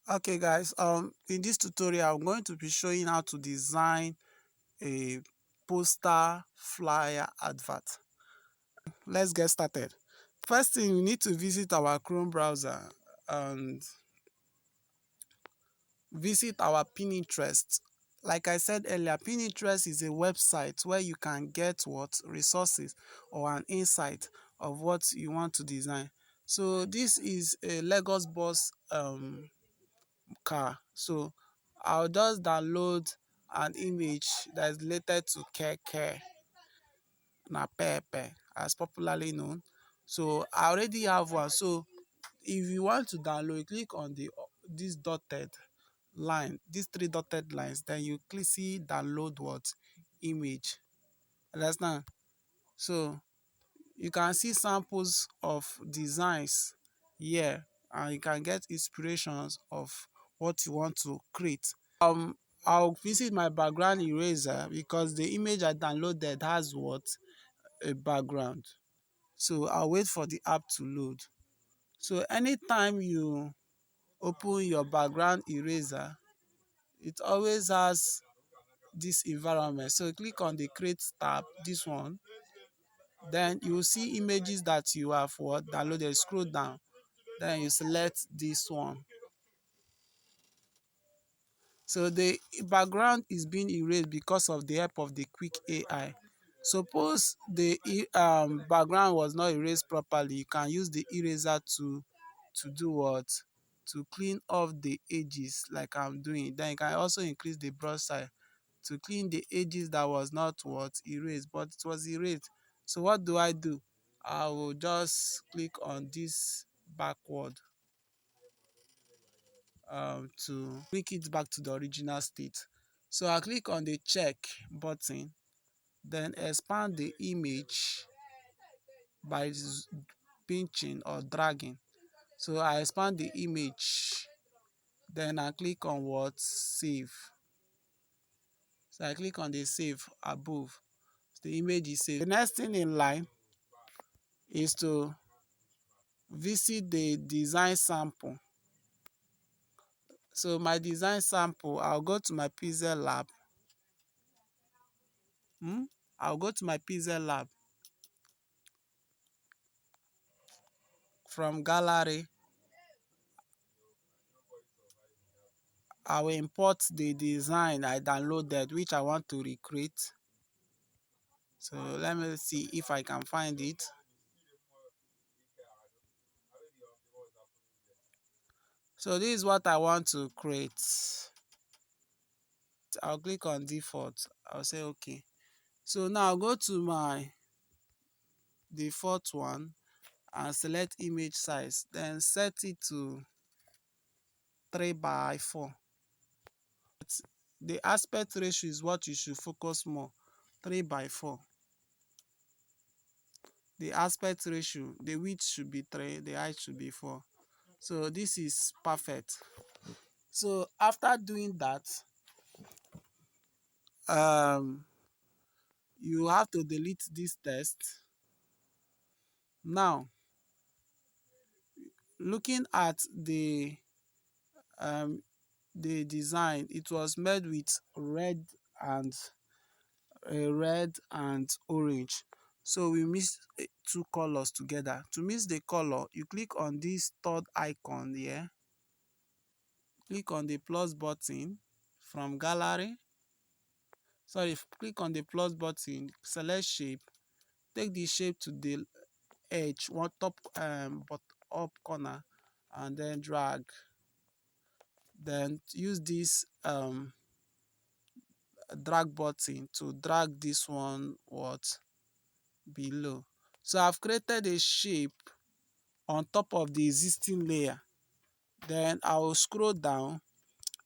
Okay guys, in this tutorial I'm going to be showing how to design a poster flyer advert. Let's get started. First thing, we need to visit our Chrome browser and visit our Pinterest. Like I said earlier, Pinterest is a website where you can get what resources or an insight of what you want to design. So this is a Lagos bus car. So I'll just download an image that is related to keke na pepe as popularly known. So I already have one. So if you want to download, you click on this dotted line, these three dotted lines, then you click see download what image. Understand? So you can see samples of designs here and you can get inspirations of what you want to create. I'll visit my background eraser because the image I downloaded has what a background. So I'll wait for the app to load. So anytime you open your background eraser, it always has this environment. So click on the create tab, this one. Then you will see images that you have what downloaded. Scroll down. Then you select this one. So the background is being erased because of the help of the quick AI. Suppose the background was not erased properly, you can use the eraser to do what? To clean off the edges like I'm doing. Then you can also increase the brush size to clean the edges that was not what erased, but it was erased. So what do? I will just click on this backward to bring it back to the original state. So I click on the check button, then expand the image by pinching or dragging. So I expand the image, then I click on what save. So I click on the save above. The image is saved. The next thing in line is to visit the design sample. So my design sample, I'll go to my Pixel Lab. I'll go to my Pixel Lab from gallery. I will import the design I downloaded which I want to recreate. So let me see if I can find it. So this is what I want to create. I'll click on default. I'll say okay. So now I'll go to my default one and select image size, then set it to 3:4. The aspect ratio is what you should focus more. 3:4. The aspect ratio, the width should be 3, the height should be 4. So this is perfect. So after doing that, you have to delete this text. Now, looking at the design, it was made with and red and orange. So we mix two colors together. To mix the color, you click on this third icon here. Click on the plus button from gallery. Sorry, click on the plus button, select shape, take the shape to the edge, one top but up corner, and then drag. Then use this drag button to drag this one what below. So I've created a shape on top of the existing layer. Then I will scroll down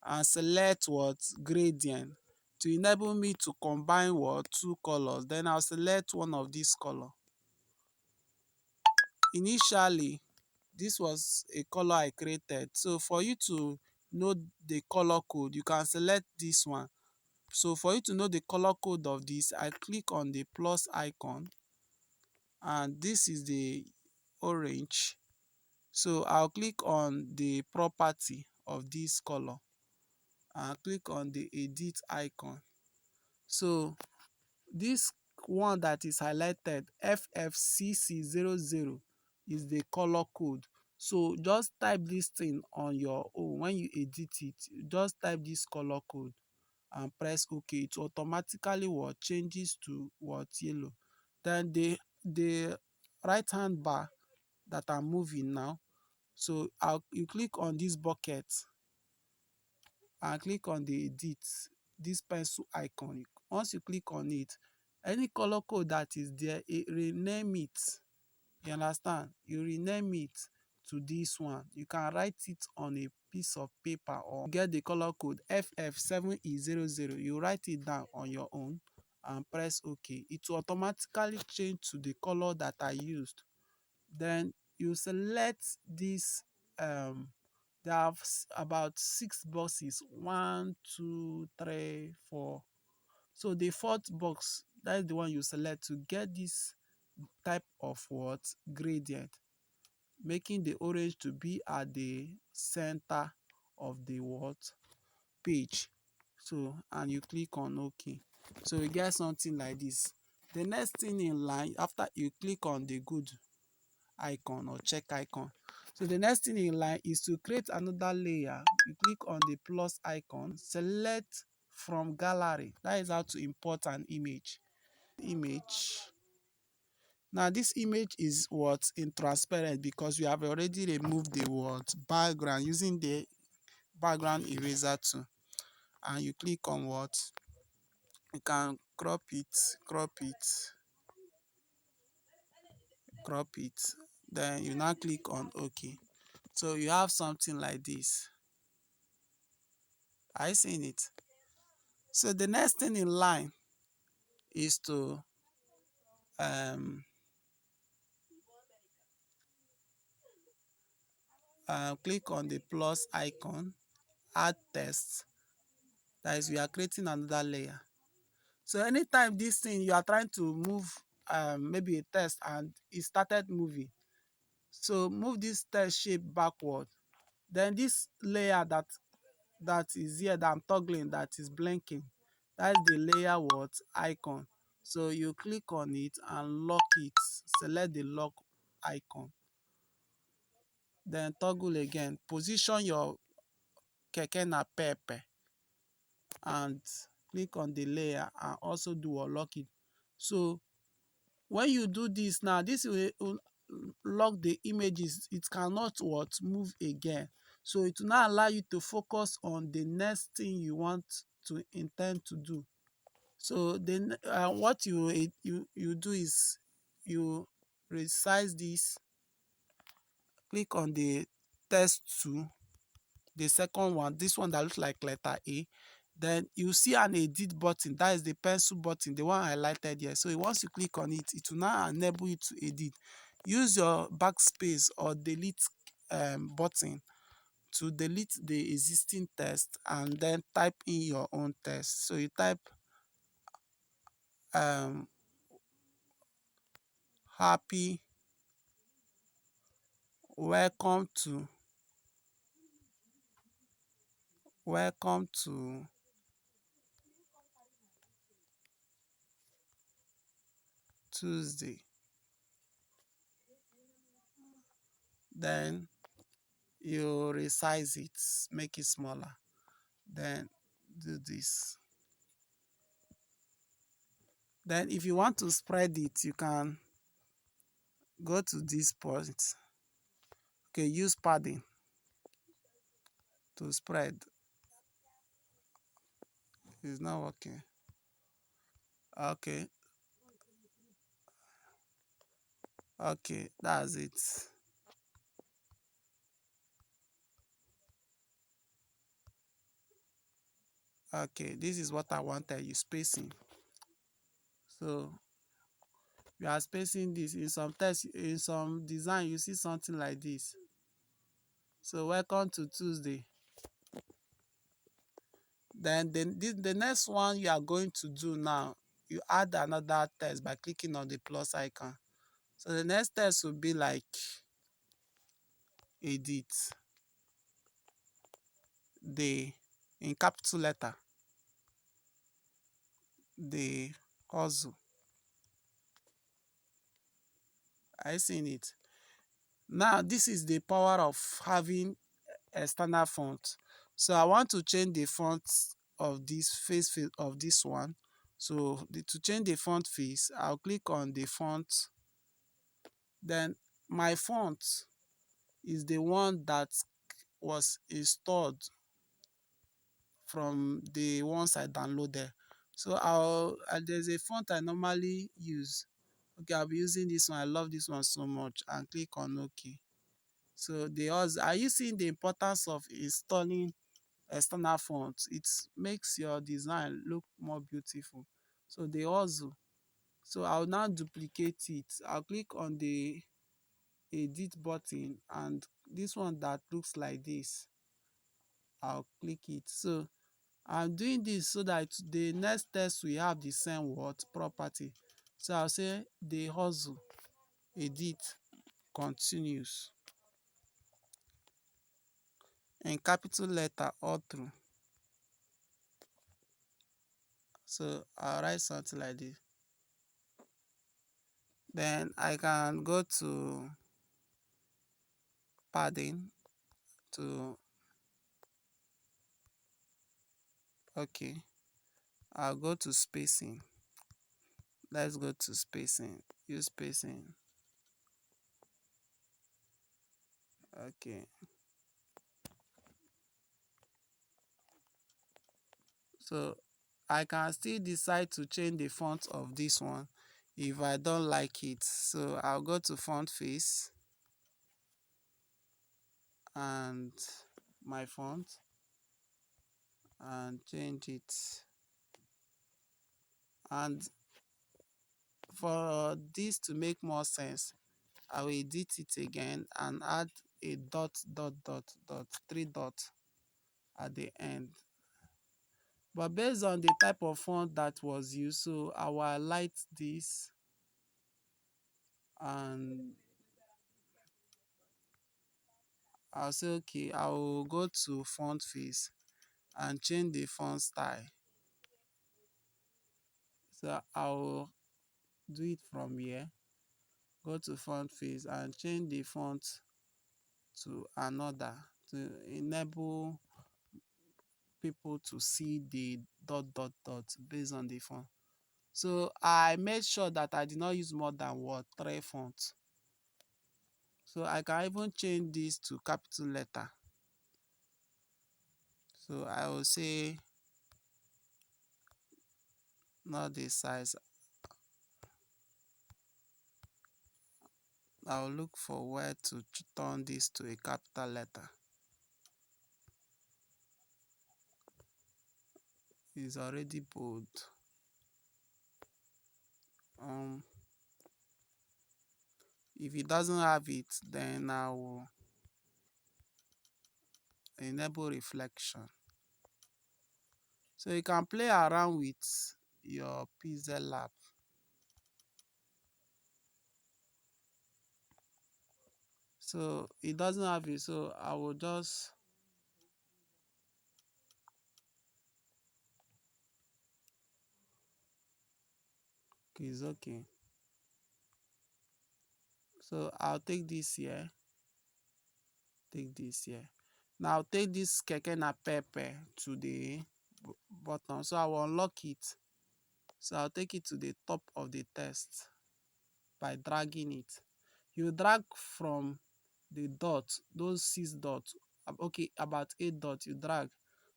and select what gradient to enable me to combine what two colors. Then I'll select one of these color. Initially, this was a color I created. So for you to know the color code, you can select this one. So for you to know the color code of this, I click on the plus icon and this is the orange. So I'll click on the property of this color and click on the edit icon. So this one that is highlighted FFCC00 is the color code. So just type this thing on your own. When you edit it, just type this color code and press OK. It automatically what changes to what yellow. Then the right hand bar that I'm moving now. So you click on this bucket and click on the edit, this pencil icon. Once you click on it, any color code that is there, rename it. You understand? You rename it to this one. You can write it on a piece of paper or get the color code FF7E00. You write it down on your own and press OK. It will automatically change to the color that I used. Then you select this. They have about 6 boxes. 1, 2, 3, 4. So the fourth box, that is the one you select to get this type of what gradient, making the orange to be at the center of the what page. So and you click on OK. So you get something like this. The next thing in line, after you click on the good icon or check icon, so the next thing in line is to create another layer. You click on the plus icon, select from gallery. That is how to import an image. Now this image is what in transparent because we have already removed the what background using the background eraser tool. And you click on what, you can crop it, then you now click on OK. So you have something like this. Are you seeing it? So the next thing in line is to click on the plus icon, add text. That is, we are creating another layer. So anytime this thing you are trying to move maybe a text and it started moving, so move this text shape backward. Then this layer that is here that I'm toggling, that is blinking, that is the layer what icon. So you click on it and lock it. Select the lock icon. Then toggle again. Position your keke napep and click on the layer and also do unlock it. So when you do this now, this will lock the images. It cannot what move again. So it will now allow you to focus on the next thing you want to intend to do. So then what you do is you resize this, click on the text tool, the second one, this one that looks like letter A. Then you see an edit button, that is the pencil button, the one highlighted here. So once you click on it, it will now enable you to edit. Use your backspace or delete button to delete the existing text and then type in your own text. So you type happy welcome to Tuesday. Then you resize it, make it smaller. Then do this. Then if you want to spread it, you can go to this point. Okay, use padding to spread. It's not working. Okay. Okay, that's it. Okay, this is what I wanted, you spacing. So we are spacing this. In some text, in some design, you see something like this. So welcome to Tuesday. Then the next one you are going to do now, you add another text by clicking on the plus icon. So the next text will be like edit. the in capital letter, the hustle. Are you seeing it? Now this is the power of having external font. So I want to change the font of this face of this one. So to change the font face, I'll click on the font. Then my font is the one that was installed from the ones I downloaded. So there's a font I normally use. Okay, I'll be using this one. I love this one so much, and click on OK. So are you seeing the importance of installing external fonts? It makes your design look more beautiful. So the hustle. So I'll now duplicate it. I'll click on the edit button, and this one that looks like this, I'll click it. So I'm doing this so that the next test we have the same word property. So I'll say the hustle, edit, continues in capital letter all through. So I'll write something like this. Then I can go to padding to okay. I'll go to spacing. Let's go to spacing. Use spacing. Okay. So I can still decide to change the font of this one if I don't like it. So I'll go to font face and my font and change it. And for this to make more sense, I will edit it again and add a dot dot dot dot, three dots at the end. But based on the type of font that was used, so I will highlight this and I'll say okay, I will go to font face and change the font style. So I will do it from here. Go to font face and change the font to another to enable people to see the dot dot dot based on the font. So I made sure that I did not use more than what, 3 fonts. So I can even change this to capital letter. So I will say not this size. I will look for where to turn this to a capital letter. It's already bold. Um, if it doesn't have it, then I will enable reflection. So you can play around with your Pixel Lab. So it doesn't have it, so I will just it's okay. So I'll take this here, take this here. Now take this keke napepe to the bottom. So I will unlock it. So I'll take it to the top of the text by dragging it. You drag from the dot, those 6 dots, okay, about 8 dots you drag.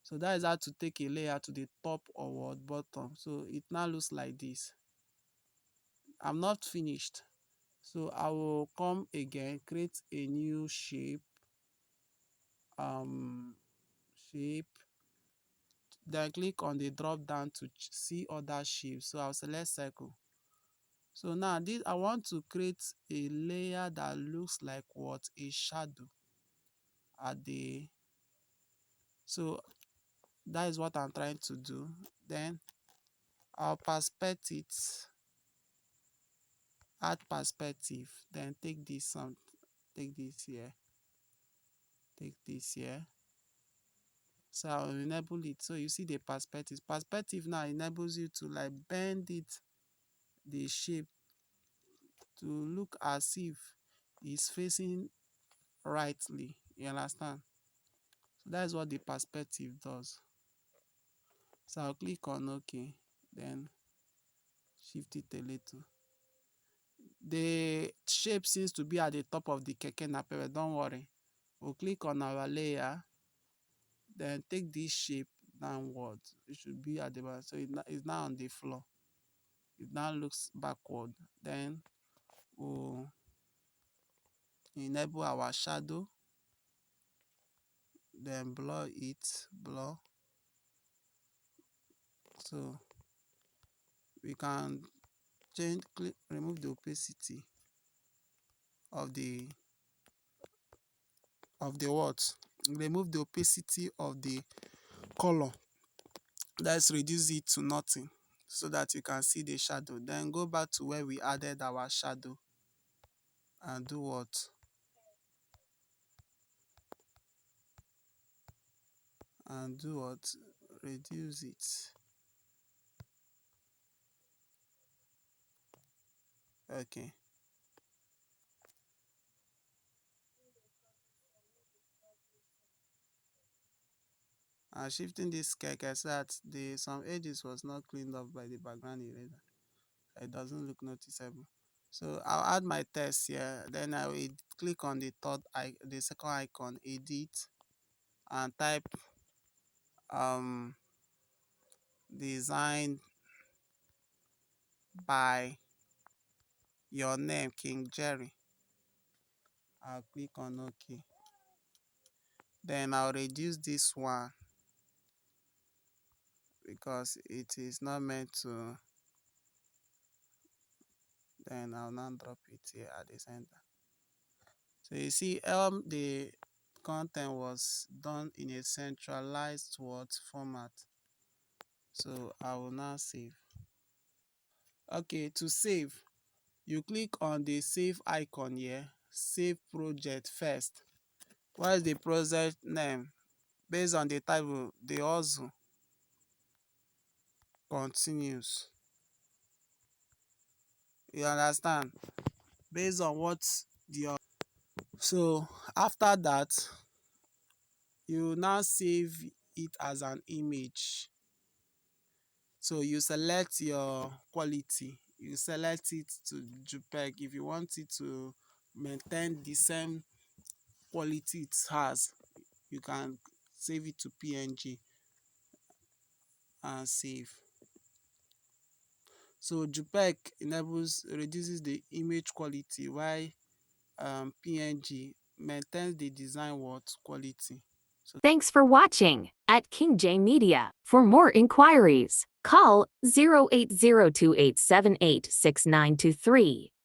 So that is how to take a layer to the top or what bottom. So it now looks like this. I'm not finished. So I will come again, create a new shape, um, shape, then click on the drop down to see other shapes. So I'll select circle. So now this I want to create a layer that looks like what, a shadow at the, so that is what I'm trying to do. Then I'll perspect it, add perspective, then take this take this here, take this here. So I'll enable it. So you see the perspective. Perspective now enables you to like bend it, the shape, to look as if it's facing rightly. You understand? So that's what the perspective does. So I'll click on OK, then shift it a little. The shape seems to be at the top of the keke napep. Don't worry. We'll click on our layer, then take this shape downward. It should be at the bottom. So it's now on the floor. It now looks backward. Then we'll enable our shadow, then blur it, blur. So we can remove the opacity of the what? Remove the opacity of the color. Let's reduce it to nothing so that you can see the shadow. Then go back to where we added our shadow and do what? Reduce it. Okay. Shifting this keke so that some edges was not cleaned up by the background eraser. It doesn't look noticeable. So I'll add my text here. Then I will click on the second icon, edit, and type designed by your name, King Jerry. I'll click on OK. Then I'll reduce this one because it is not meant to. Then I'll now drop it here at the center. So you see, the content was done in a centralized format. So I will now save. Okay, to save, you click on the save icon here. Save project first. What is the project name? Based on the title, the hustle continues. You understand? Based on what the. So after that, you now save it as an image. So you select your quality. You select it to JPEG. If you want it to maintain the same quality it has, you can save it to PNG and save. So JPEG reduces the image quality, while PNG maintains the design quality. So thanks for watching. At King J Media, for more inquiries, call 08028786923.